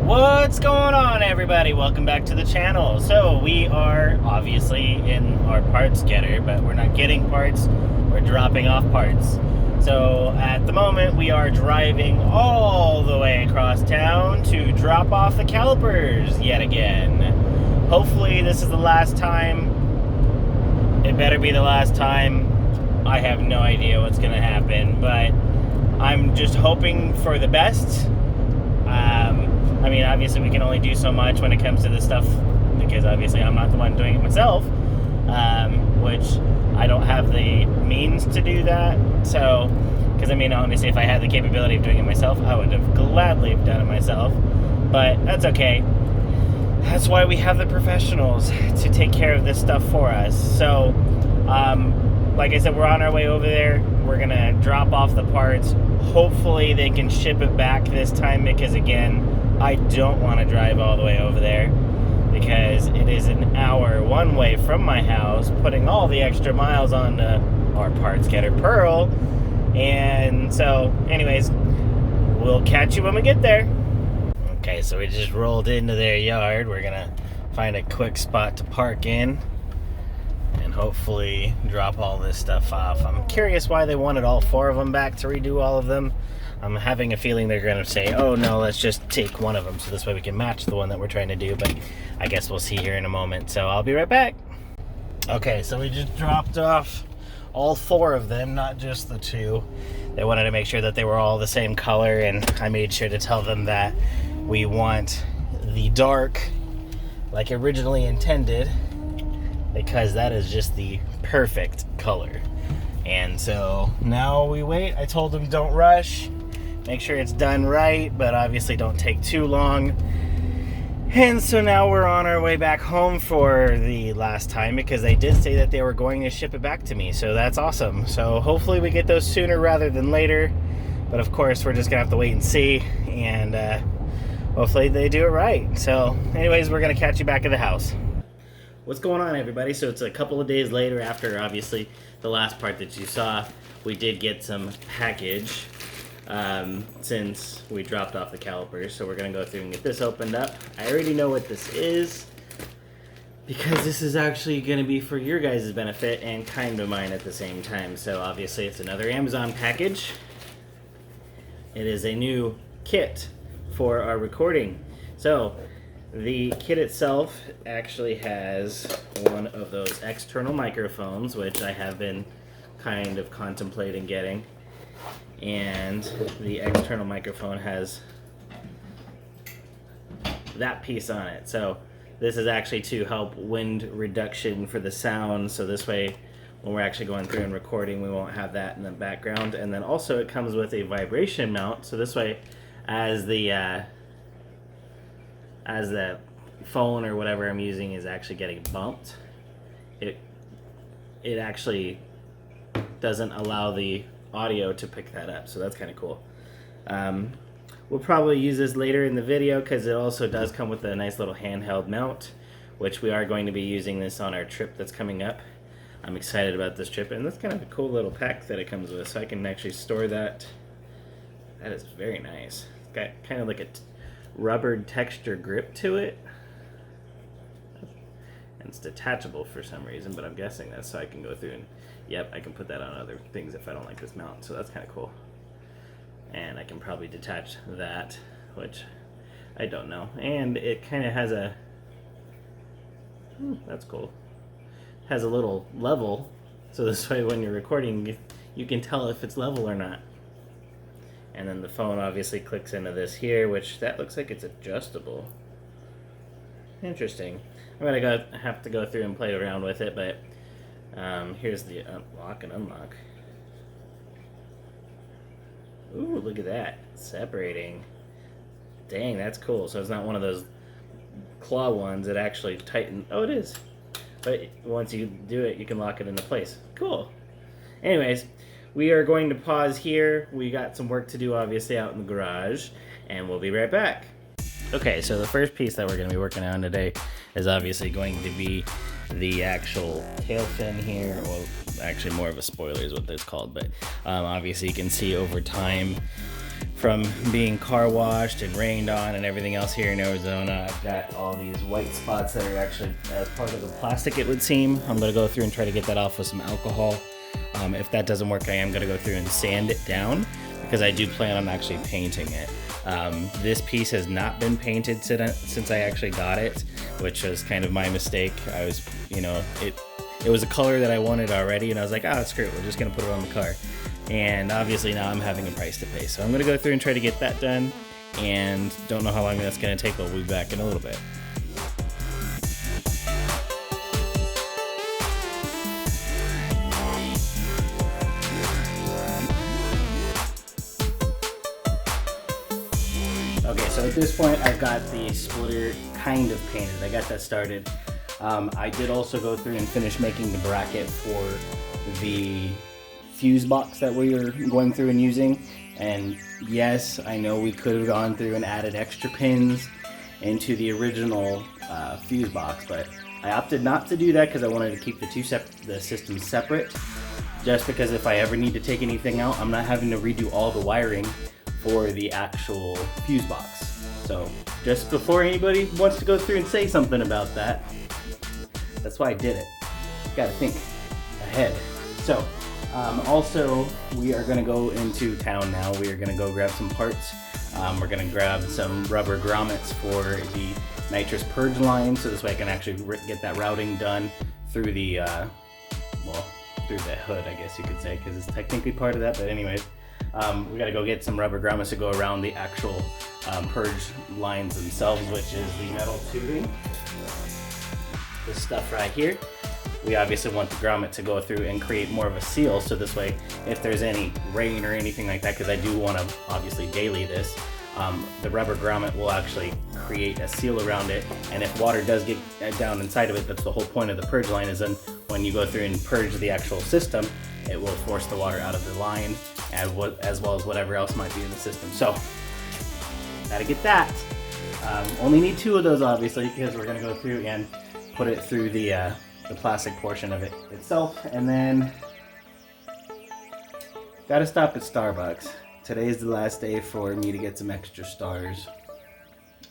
What's going on, everybody? Welcome back to the channel. So we are obviously in our parts getter, but we're not getting parts, we're dropping off parts. So at the moment we are driving all the way across town to drop off the calipers yet again. Hopefully this is the last time. It better be the last time. I have no idea what's gonna happen, but I'm just hoping for the best. I mean, obviously we can only do so much when it comes to this stuff because obviously I'm not the one doing it myself, which I don't have the means to do that. So, because I mean, obviously if I had the capability of doing it myself, I would have gladly have done it myself, but that's okay. That's why we have the professionals to take care of this stuff for us. So, like I said, we're on our way over there. We're gonna drop off the parts. Hopefully they can ship it back this time because, again, I don't want to drive all the way over there because it is an hour one way from my house, putting all the extra miles on our parts getter Pearl. And so, anyways, we'll catch you when we get there. Okay, so we just rolled into their yard. We're gonna find a quick spot to park in and hopefully drop all this stuff off. I'm curious why they wanted all four of them back to redo all of them. I'm having a feeling they're going to say, oh no, let's just take one of them so this way we can match the one that we're trying to do, but I guess we'll see here in a moment. So I'll be right back. Okay, so we just dropped off all four of them, not just the two. They wanted to make sure that they were all the same color, and I made sure to tell them that we want the dark like originally intended, because that is just the perfect color. And so now we wait. I told them don't rush, make sure it's done right, but obviously don't take too long. And so now we're on our way back home for the last time because they did say that they were going to ship it back to me, so that's awesome. So hopefully we get those sooner rather than later, but of course we're just gonna have to wait and see, and hopefully they do it right. So anyways, we're gonna catch you back at the house. What's going on, everybody? So it's a couple of days later after obviously the last part that you saw. We did get some package since we dropped off the calipers, so we're gonna go through and get this opened up. I already know what this is because this is actually gonna be for your guys' benefit and kind of mine at the same time. So obviously it's another Amazon package. It is a new kit for our recording. So the kit itself actually has one of those external microphones, which I have been kind of contemplating getting. And the external microphone has that piece on it. So this is actually to help wind reduction for the sound. So this way, when we're actually going through and recording, we won't have that in the background. And then also it comes with a vibration mount. So this way, as the phone or whatever I'm using is actually getting bumped, it actually doesn't allow the audio to pick that up, so that's kind of cool. We'll probably use this later in the video because it also does come with a nice little handheld mount, which we are going to be using this on our trip that's coming up. I'm excited about this trip, and that's kind of a cool little pack that it comes with, so I can actually store that. That is very nice. It's got kind of like a rubber texture grip to it, and it's detachable for some reason, but I'm guessing that's so I can go through and yep, I can put that on other things if I don't like this mount, so that's kind of cool. And I can probably detach that, which I don't know. And it kind of has a that's cool, has a little level, so this way when you're recording you can tell if it's level or not. And then the phone obviously clicks into this here, which that looks like it's adjustable. Interesting. I'm gonna have to go through and play around with it, but here's the lock and unlock. Ooh, look at that, separating. Dang, that's cool. So it's not one of those claw ones that actually tighten. Oh, it is. But once you do it, you can lock it into place. Cool. Anyways, we are going to pause here. We got some work to do, obviously, out in the garage, and we'll be right back. Okay, so the first piece that we're going to be working on today is obviously going to be the actual tail fin here. Well, actually more of a spoiler is what it's called, but obviously you can see over time from being car washed and rained on and everything else here in Arizona. I've got all these white spots that are actually as part of the plastic, it would seem. I'm gonna go through and try to get that off with some alcohol. If that doesn't work, I am gonna go through and sand it down because I do plan on actually painting it. This piece has not been painted since I actually got it, which was kind of my mistake. I was, you know, it was a color that I wanted already, and I was like, oh, screw it, we're just gonna put it on the car. And obviously now I'm having a price to pay. So I'm gonna go through and try to get that done, and don't know how long that's gonna take, but we'll be back in a little bit. Okay, so at this point I've got the splitter kind of painted. I got that started. I did also go through and finish making the bracket for the fuse box that we were going through and using. And yes, I know we could have gone through and added extra pins into the original fuse box, but I opted not to do that because I wanted to keep the systems separate, just because if I ever need to take anything out, I'm not having to redo all the wiring for the actual fuse box. So just before anybody wants to go through and say something about that, that's why I did it. Gotta think ahead. So also, we are gonna go into town now. We are gonna go grab some parts. We're gonna grab some rubber grommets for the Nitrous Purge line, so this way I can actually get that routing done through the, well, through the hood, I guess you could say, because it's technically part of that, but anyways. We gotta go get some rubber grommets to go around the actual Purge lines themselves, which is the metal tubing. This stuff right here. We obviously want the grommet to go through and create more of a seal, so this way if there's any rain or anything like that, because I do want to obviously daily this, the rubber grommet will actually create a seal around it, and if water does get down inside of it, that's the whole point of the purge line, is then when you go through and purge the actual system, it will force the water out of the line, as well as whatever else might be in the system. So gotta get that. Only need 2 of those obviously, because we're gonna go through and put it through the plastic portion of it itself. And then gotta stop at Starbucks. Today's the last day for me to get some extra stars.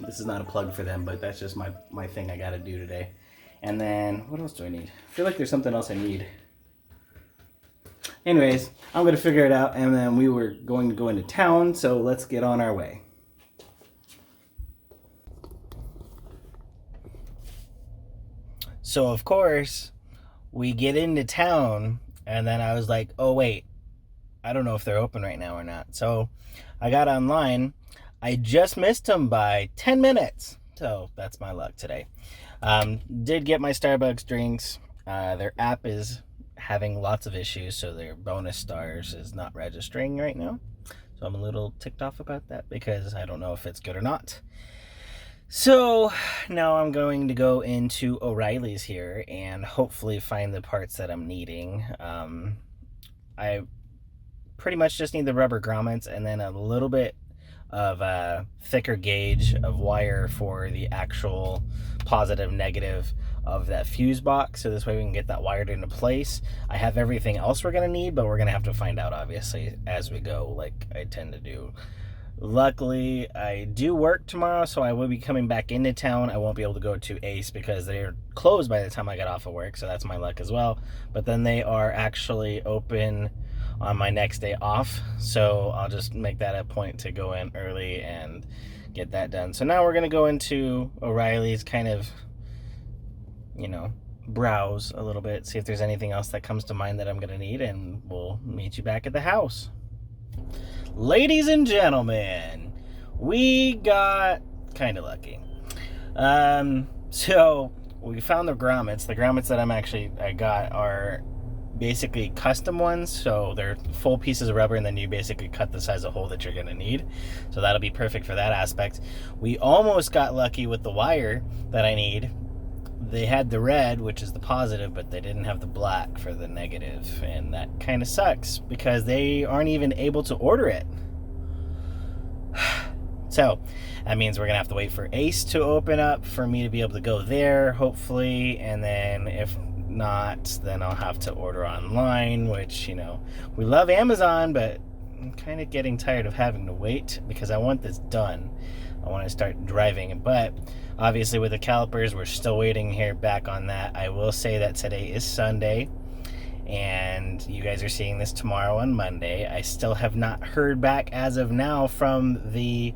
This is not a plug for them, but that's just my thing I gotta do today. And then what else do I need? I feel like there's something else I need. Anyways, I'm gonna figure it out, and then we were going to go into town, so let's get on our way. So of course, we get into town, and then I was like, oh wait, I don't know if they're open right now or not. So I got online. I just missed them by 10 minutes. So that's my luck today. Did get my Starbucks drinks. Their app is having lots of issues, so their bonus stars is not registering right now. So I'm a little ticked off about that because I don't know if it's good or not. So now I'm going to go into O'Reilly's here and hopefully find the parts that I'm needing. I pretty much just need the rubber grommets and then a little bit of a thicker gauge of wire for the actual positive negative of that fuse box, so this way we can get that wired into place. I have everything else we're gonna need, but we're gonna have to find out obviously as we go, like I tend to do. Luckily, I do work tomorrow, so I will be coming back into town. I won't be able to go to Ace because they're closed by the time I get off of work, so that's my luck as well. But then they are actually open on my next day off, so I'll just make that a point to go in early and get that done. So now we're gonna go into O'Reilly's, kind of, you know, browse a little bit, see if there's anything else that comes to mind that I'm gonna need, and we'll meet you back at the house. Ladies and gentlemen, we got kind of lucky. So we found the grommets. The grommets that I got are basically custom ones, so they're full pieces of rubber, and then you basically cut the size of hole that you're gonna need. So that'll be perfect for that aspect. We almost got lucky with the wire that I need. They had the red, which is the positive, but they didn't have the black for the negative, and that kind of sucks because they aren't even able to order it. So that means we're gonna have to wait for Ace to open up for me to be able to go there, hopefully, and then if not, then I'll have to order online, which, you know, we love Amazon, but I'm kind of getting tired of having to wait because I want this done. I want to start driving, but obviously with the calipers, we're still waiting here back on that. I will say that today is Sunday, and you guys are seeing this tomorrow on Monday. I still have not heard back as of now from the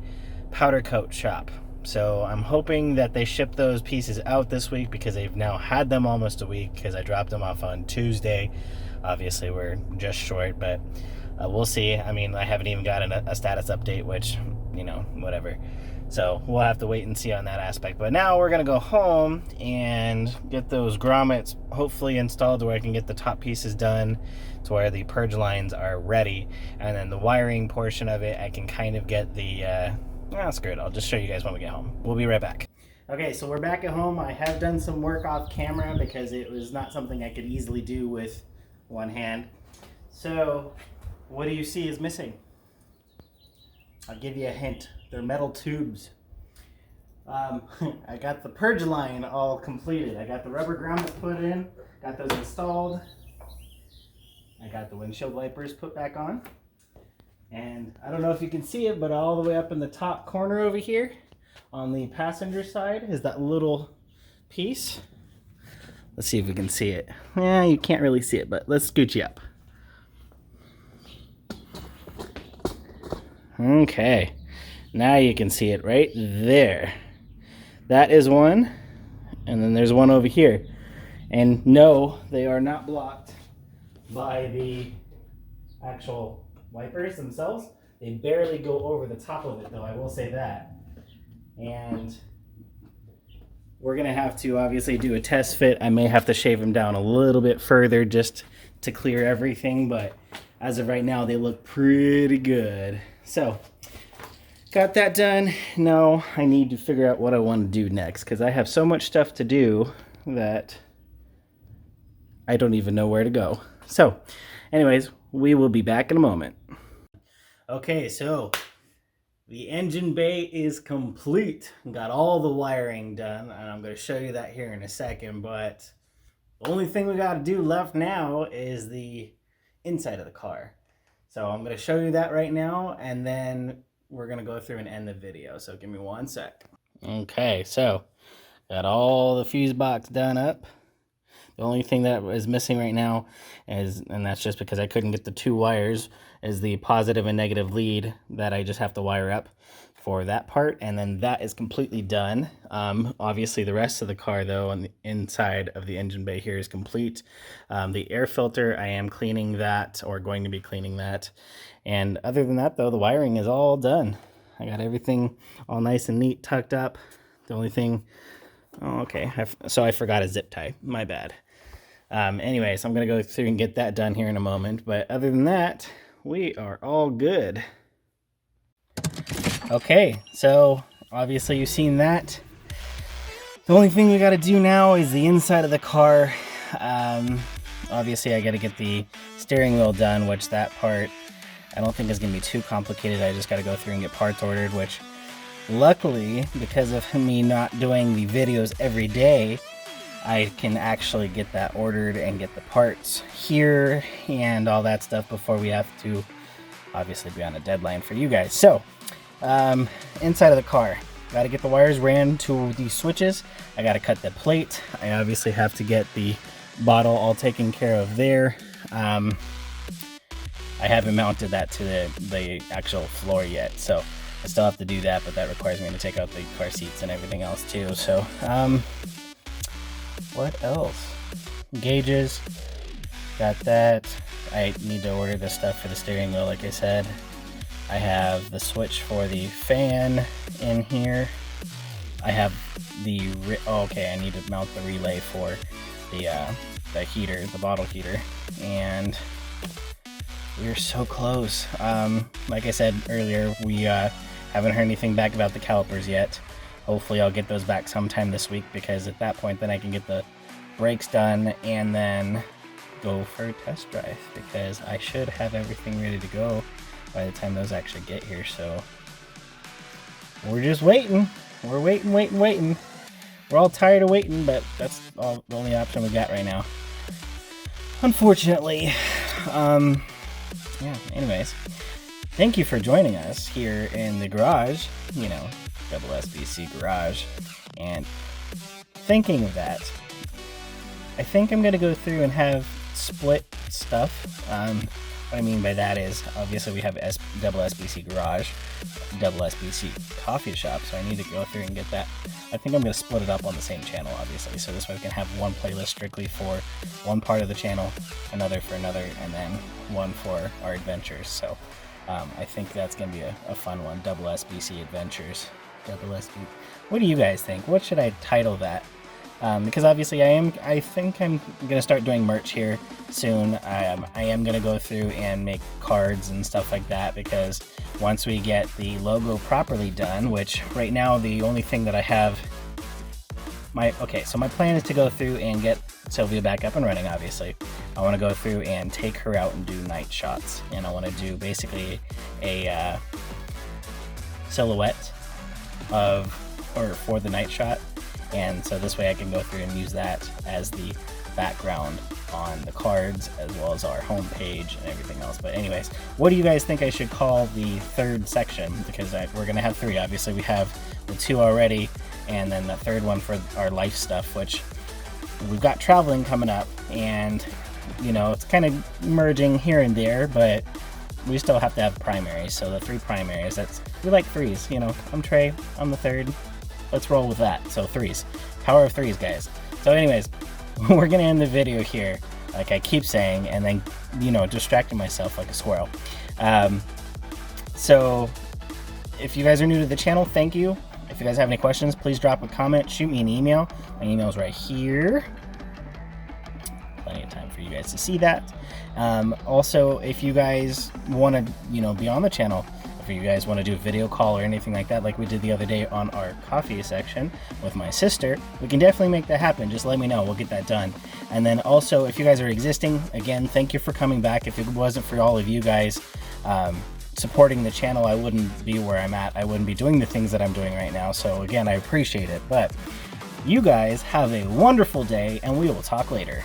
powder coat shop. So I'm hoping that they ship those pieces out this week because they've now had them almost a week because I dropped them off on Tuesday. Obviously, we're just short, but we'll see. I mean, I haven't even gotten a status update, which, you know, whatever. So we'll have to wait and see on that aspect. But now we're going to go home and get those grommets hopefully installed to where I can get the top pieces done to where the purge lines are ready. And then the wiring portion of it, I can kind of get the... screw it. I'll just show you guys when we get home. We'll be right back. Okay, so we're back at home. I have done some work off camera because it was not something I could easily do with one hand. So what do you see is missing? I'll give you a hint. They're metal tubes. I got the purge line all completed. I got the rubber grommets put in, got those installed. I got the windshield wipers put back on. And I don't know if you can see it, but all the way up in the top corner over here on the passenger side is that little piece. Let's see if we can see it. Yeah, you can't really see it, but let's scoot you up. Okay, now you can see it right there. That is one, and then there's one over here. And no, they are not blocked by the actual wipers themselves. They barely go over the top of it, though, I will say that. And we're gonna have to obviously do a test fit. I may have to shave them down a little bit further just to clear everything, but as of right now, they look pretty good. So, got that done. Now I need to figure out what I want to do next because I have so much stuff to do that I don't even know where to go. So, anyways, we will be back in a moment. Okay, so the engine bay is complete. Got all the wiring done, and I'm going to show you that here in a second, but the only thing we got to do left now is the inside of the car. So I'm going to show you that right now, and then we're going to go through and end the video. So give me one sec. Okay, so got all the fuse box done up. The only thing that is missing right now is, and that's just because I couldn't get the two wires, is the positive and negative lead that I just have to wire up for that part, and then that is completely done. Obviously the rest of the car though on the inside of the engine bay here is complete. The air filter, I am cleaning that, or going to be cleaning that, and other than that though, the wiring is all done. I got everything all nice and neat, tucked up. The only thing, so I forgot a zip tie, my bad. Anyways, I'm gonna go through and get that done here in a moment, but other than that, we are all good. Okay, so obviously you've seen that. The only thing we got to do now is the inside of the car. Obviously I got to get the steering wheel done, which that part I don't think is going to be too complicated. I just got to go through and get parts ordered, which luckily, because of me not doing the videos every day, I can actually get that ordered and get the parts here and all that stuff before we have to obviously be on a deadline for you guys. So inside of the car, got to get the wires ran to the switches. I got to cut the plate. I obviously have to get the bottle all taken care of there. I haven't mounted that to the actual floor yet, so I still have to do that, but that requires me to take out the car seats and everything else too. So what else? Gauges, got that. I need to order the stuff for the steering wheel, like I said. I have the switch for the fan in here. I have the, I need to mount the relay for the heater, the bottle heater, and we're so close. Like I said earlier, we haven't heard anything back about the calipers yet. Hopefully I'll get those back sometime this week, because at that point then I can get the brakes done and then go for a test drive, because I should have everything ready to go by the time those actually get here. So we're just waiting. We're waiting. We're all tired of waiting, but that's the only option we got right now, unfortunately. Yeah, anyways, thank you for joining us here in the garage, you know, SSBC.Garage. And thinking of that, I think I'm going to go through and have split stuff. What I mean by that is, obviously we have SSBC.Garage, SSBC Coffee Shop, so I need to go through and get that. I think I'm going to split it up on the same channel, obviously, so this way we can have one playlist strictly for one part of the channel, another for another, and then one for our adventures. So I think that's going to be a fun one, SSBC Adventures. What do you guys think? What should I title that? Because obviously I think I'm gonna start doing merch here soon. I am gonna go through and make cards and stuff like that, because once we get the logo properly done, which right now the only thing that I have, so my plan is to go through and get Sylvia back up and running. Obviously I want to go through and take her out and do night shots, and I want to do basically a silhouette for the night shot. And so this way I can go through and use that as the background on the cards, as well as our home page and everything else. But anyways, what do you guys think I should call the third section? Because we're going to have three. Obviously we have the two already, and then the third one for our life stuff, which we've got traveling coming up, and you know, it's kind of merging here and there, but we still have to have primaries. So the three primaries, we like threes, you know. I'm Trey, I'm the third. Let's roll with that. So threes, power of threes, guys. So anyways, we're gonna end the video here, like I keep saying, and then, you know, distracting myself like a squirrel. So if you guys are new to the channel, thank you. If you guys have any questions, please drop a comment, shoot me an email. My email is right here. Plenty of time for you guys to see that. Also, if you guys want to, you know, be on the channel, if you guys want to do a video call or anything like that, like we did the other day on our coffee section with my sister, we can definitely make that happen. Just let me know, we'll get that done. And then also, if you guys are existing, again, thank you for coming back. If it wasn't for all of you guys supporting the channel, I wouldn't be where I'm at. I wouldn't be doing the things that I'm doing right now. So again, I appreciate it. But you guys have a wonderful day, and we will talk later.